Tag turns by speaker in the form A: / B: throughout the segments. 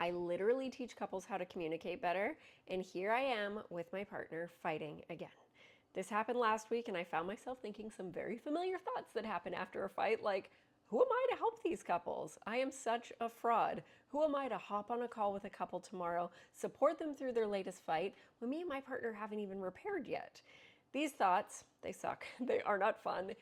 A: I literally teach couples how to communicate better, and here I am with my partner fighting again. This happened last week, and I found myself thinking some very familiar thoughts that happen after a fight, like, who am I to help these couples? I am such a fraud. Who am I to hop on a call with a couple tomorrow, support them through their latest fight when me and my partner haven't even repaired yet? These thoughts, they suck. They are not fun.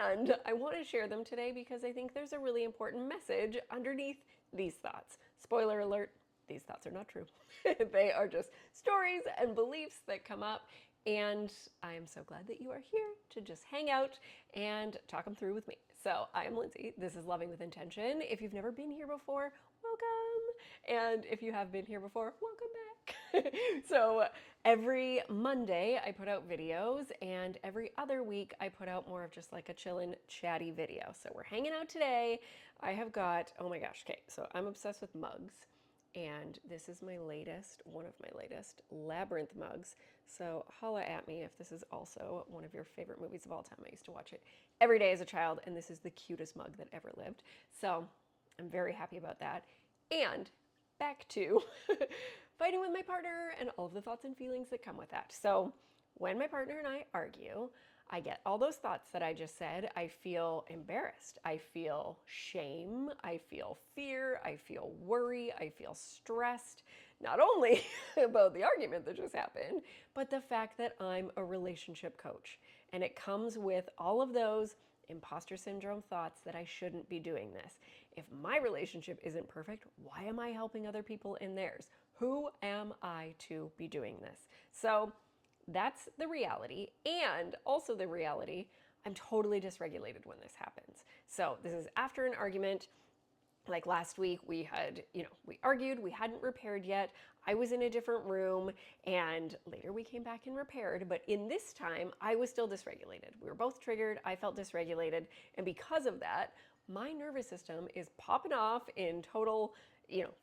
A: And I want to share them today because I think there's a really important message underneath these thoughts. Spoiler alert, these thoughts are not true. They are just stories and beliefs that come up. And I am so glad that you are here to just hang out and talk them through with me. So I am Lindsay. This is Loving with Intention. If you've never been here before, welcome. And if you have been here before, welcome back. So every Monday I put out videos, and every other week I put out more of just like a chillin', chatty video. So we're hanging out today. I have got, oh my gosh, okay, so I'm obsessed with mugs. And this is my latest, one of my latest Labyrinth mugs. So holla at me if this is also one of your favorite movies of all time. I used to watch it every day as a child, and this is the cutest mug that ever lived. So I'm very happy about that. And back to fighting with my partner and all of the thoughts and feelings that come with that. So when my partner and I argue, I get all those thoughts that I just said. I feel embarrassed. I feel shame. I feel fear. I feel worry. I feel stressed, not only about the argument that just happened, but the fact that I'm a relationship coach. And it comes with all of those imposter syndrome thoughts that I shouldn't be doing this. If my relationship isn't perfect, why am I helping other people in theirs? Who am I to be doing this? So that's the reality. And also the reality, I'm totally dysregulated when this happens. So this is after an argument. Like last week, we had, we argued, we hadn't repaired yet. I was in a different room, and later we came back and repaired. But in this time, I was still dysregulated. We were both triggered. I felt dysregulated. And because of that, my nervous system is popping off in total,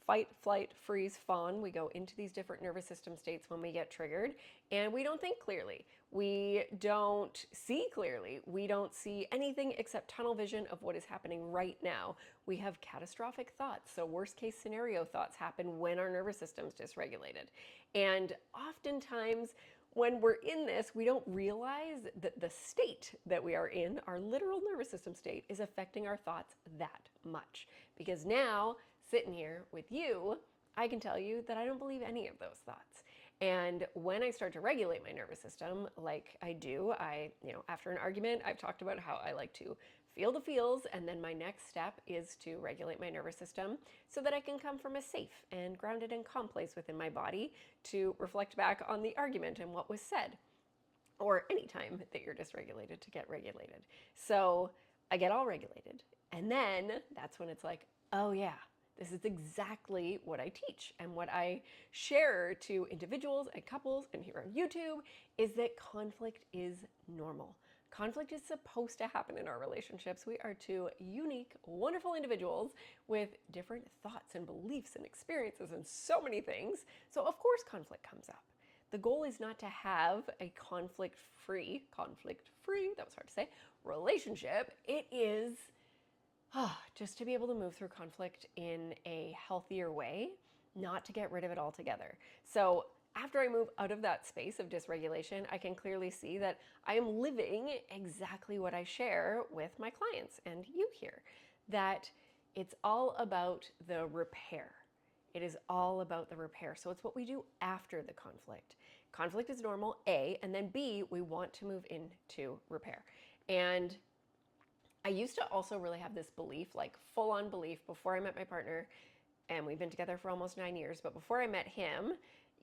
A: fight, flight, freeze, fawn. We go into these different nervous system states when we get triggered, and we don't think clearly. We don't see clearly. We don't see anything except tunnel vision of what is happening right now. We have catastrophic thoughts. So worst case scenario thoughts happen when our nervous system's dysregulated. And oftentimes, when we're in this, we don't realize that the state that we are in, our literal nervous system state, is affecting our thoughts that much. Because now, sitting here with you, I can tell you that I don't believe any of those thoughts. And when I start to regulate my nervous system, like I do, after an argument, I've talked about how I like to feel the feels, and then my next step is to regulate my nervous system so that I can come from a safe and grounded and calm place within my body to reflect back on the argument and what was said, or any time that you're dysregulated to get regulated. So I get all regulated, and then that's when it's like, oh yeah, this is exactly what I teach and what I share to individuals and couples and here on YouTube, is that conflict is normal. Conflict is supposed to happen in our relationships. We are two unique, wonderful individuals with different thoughts and beliefs and experiences and so many things. So of course conflict comes up. The goal is not to have a conflict-free, that was hard to say, relationship. It is just to be able to move through conflict in a healthier way, not to get rid of it altogether. So after I move out of that space of dysregulation, I can clearly see that I am living exactly what I share with my clients and you here, that it's all about the repair. It is all about the repair. So it's what we do after the conflict. Conflict is normal, A, and then B, we want to move into repair. And I used to also really have this belief, like full on belief, before I met my partner, and we've been together for almost 9 years, but before I met him,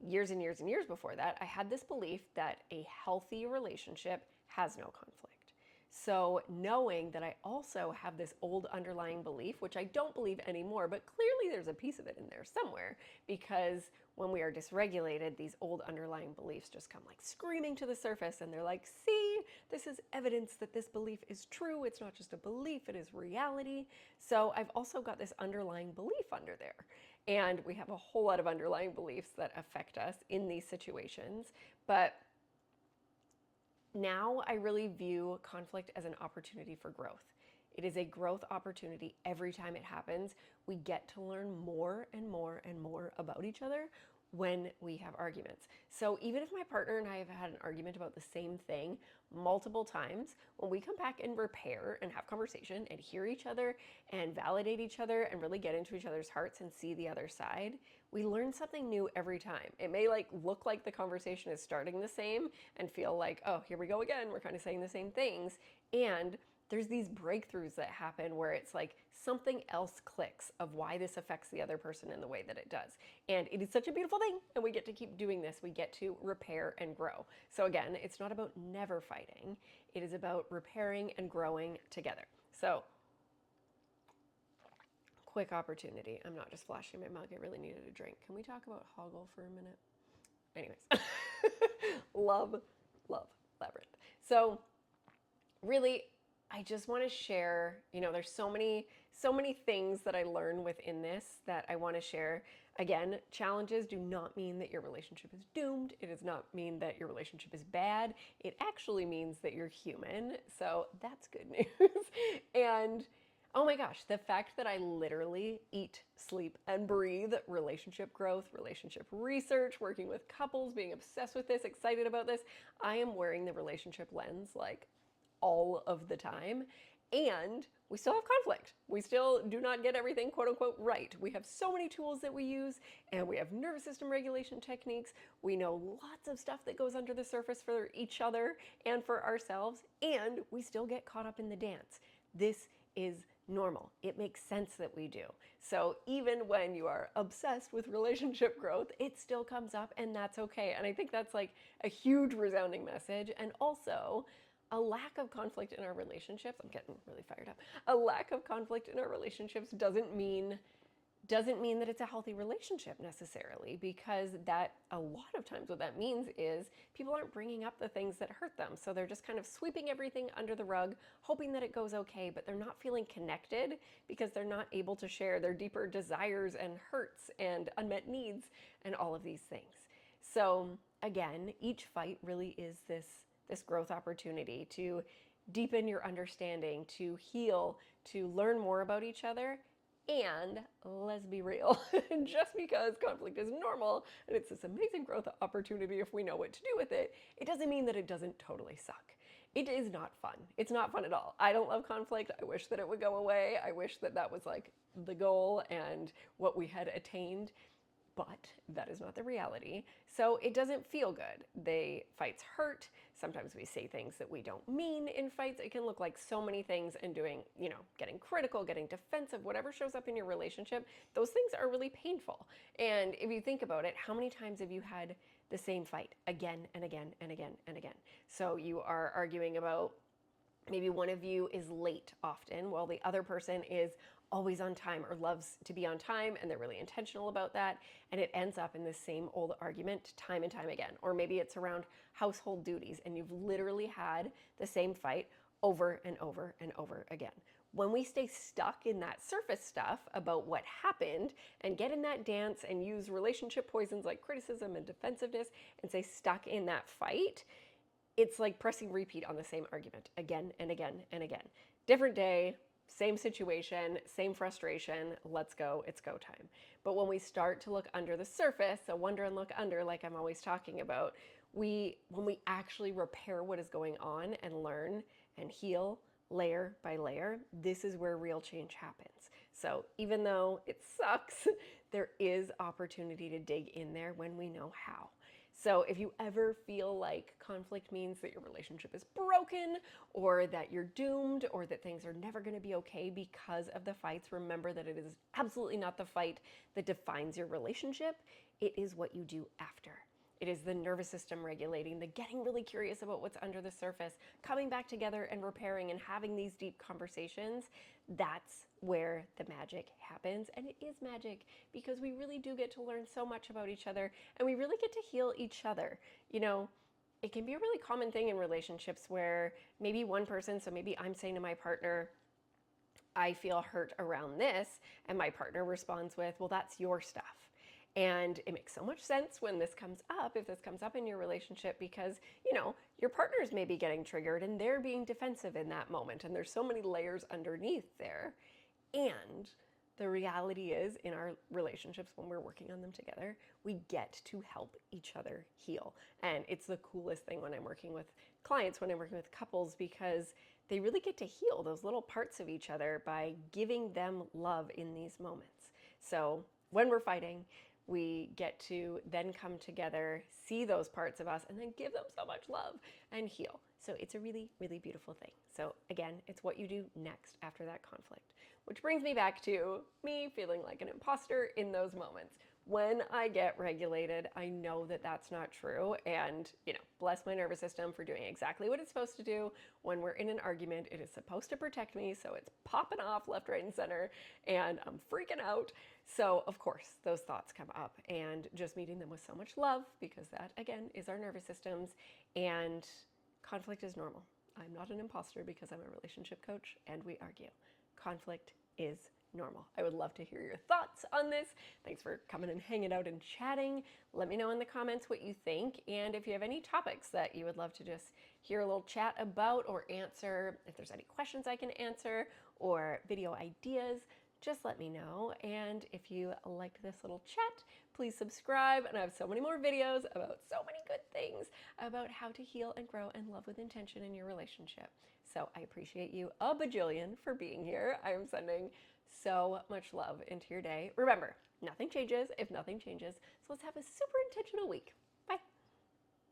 A: years and years and years before that, I had this belief that a healthy relationship has no conflict. So knowing that I also have this old underlying belief, which I don't believe anymore, but clearly there's a piece of it in there somewhere, because when we are dysregulated, these old underlying beliefs just come like screaming to the surface, and they're like, see, this is evidence that this belief is true. It's not just a belief, it is reality. So I've also got this underlying belief under there. And we have a whole lot of underlying beliefs that affect us in these situations. But now I really view conflict as an opportunity for growth. It is a growth opportunity every time it happens. We get to learn more and more and more about each other when we have arguments. So even if my partner and I have had an argument about the same thing multiple times, when we come back and repair and have conversation and hear each other and validate each other and really get into each other's hearts and see the other side, we learn something new every time. It may look like the conversation is starting the same and feel like, oh, here we go again, we're kind of saying the same things. And there's these breakthroughs that happen where it's like something else clicks of why this affects the other person in the way that it does. And it is such a beautiful thing, and we get to keep doing this. We get to repair and grow. So again, it's not about never fighting. It is about repairing and growing together. So quick opportunity. I'm not just flashing my mug. I really needed a drink. Can we talk about Hoggle for a minute? Anyways, love Labyrinth. So really, I just want to share, there's so many things that I learn within this that I want to share. Again, challenges do not mean that your relationship is doomed. It does not mean that your relationship is bad. It actually means that you're human. So that's good news. And oh my gosh, the fact that I literally eat, sleep, and breathe relationship growth, relationship research, working with couples, being obsessed with this, excited about this. I am wearing the relationship lens all of the time, and we still have conflict. We still do not get everything quote unquote right. We have so many tools that we use, and we have nervous system regulation techniques. We know lots of stuff that goes under the surface for each other and for ourselves, and we still get caught up in the dance. This is normal. It makes sense that we do. So even when you are obsessed with relationship growth, it still comes up, and that's okay. And I think that's a huge resounding message. And also, a lack of conflict in our relationships, I'm getting really fired up. A lack of conflict in our relationships doesn't mean that it's a healthy relationship necessarily, because that a lot of times what that means is people aren't bringing up the things that hurt them. So they're just kind of sweeping everything under the rug, hoping that it goes okay, but they're not feeling connected because they're not able to share their deeper desires and hurts and unmet needs and all of these things. So again, each fight really is this growth opportunity to deepen your understanding, to heal, to learn more about each other. And let's be real, just because conflict is normal and it's this amazing growth opportunity if we know what to do with it, it doesn't mean that it doesn't totally suck. It is not fun. It's not fun at all. I don't love conflict. I wish that it would go away. I wish that that was the goal and what we had attained. But that is not the reality. So it doesn't feel good. Fights hurt. Sometimes we say things that we don't mean in fights. It can look like so many things, and doing, getting critical, getting defensive, whatever shows up in your relationship, those things are really painful. And if you think about it, how many times have you had the same fight again and again and again and again? So you are arguing about, maybe one of you is late often while the other person is always on time or loves to be on time, and they're really intentional about that, and it ends up in the same old argument time and time again. Or maybe it's around household duties, and you've literally had the same fight over and over and over again. When we stay stuck in that surface stuff about what happened and get in that dance and use relationship poisons like criticism and defensiveness and stay stuck in that fight, it's like pressing repeat on the same argument again and again and again. Different day, same situation, same frustration, let's go, it's go time. But when we start to look under the surface, so wonder and look under, like I'm always talking about, when we actually repair what is going on and learn and heal layer by layer, this is where real change happens. So even though it sucks, there is opportunity to dig in there when we know how. So if you ever feel like conflict means that your relationship is broken, or that you're doomed, or that things are never going to be okay because of the fights, remember that it is absolutely not the fight that defines your relationship. It is what you do after. It is the nervous system regulating, the getting really curious about what's under the surface, coming back together and repairing and having these deep conversations. That's where the magic happens. And it is magic because we really do get to learn so much about each other, and we really get to heal each other. It can be a really common thing in relationships where maybe one person, so maybe I'm saying to my partner, I feel hurt around this, and my partner responds with, well, that's your stuff. And it makes so much sense when this comes up, if this comes up in your relationship, because, your partners may be getting triggered and they're being defensive in that moment. And there's so many layers underneath there. And the reality is, in our relationships, when we're working on them together, we get to help each other heal. And it's the coolest thing when I'm working with clients, when I'm working with couples, because they really get to heal those little parts of each other by giving them love in these moments. So when we're fighting, we get to then come together, see those parts of us, and then give them so much love and heal. So it's a really, really beautiful thing. So again, it's what you do next after that conflict, which brings me back to me feeling like an imposter in those moments. When I get regulated, I know that that's not true. And, bless my nervous system for doing exactly what it's supposed to do. When we're in an argument, it is supposed to protect me. So it's popping off left, right, and center. And I'm freaking out. So, of course, those thoughts come up. And just meeting them with so much love, because that, again, is our nervous systems. And conflict is normal. I'm not an imposter because I'm a relationship coach and we argue. Conflict is normal. I would love to hear your thoughts on this. Thanks for coming and hanging out and chatting. Let me know in the comments what you think. And if you have any topics that you would love to just hear a little chat about or answer, if there's any questions I can answer or video ideas, just let me know. And if you liked this little chat, please subscribe. And I have so many more videos about so many good things about how to heal and grow and love with intention in your relationship. So I appreciate you a bajillion for being here. I am sending so much love into your day. Remember, nothing changes if nothing changes. So let's have a super intentional week.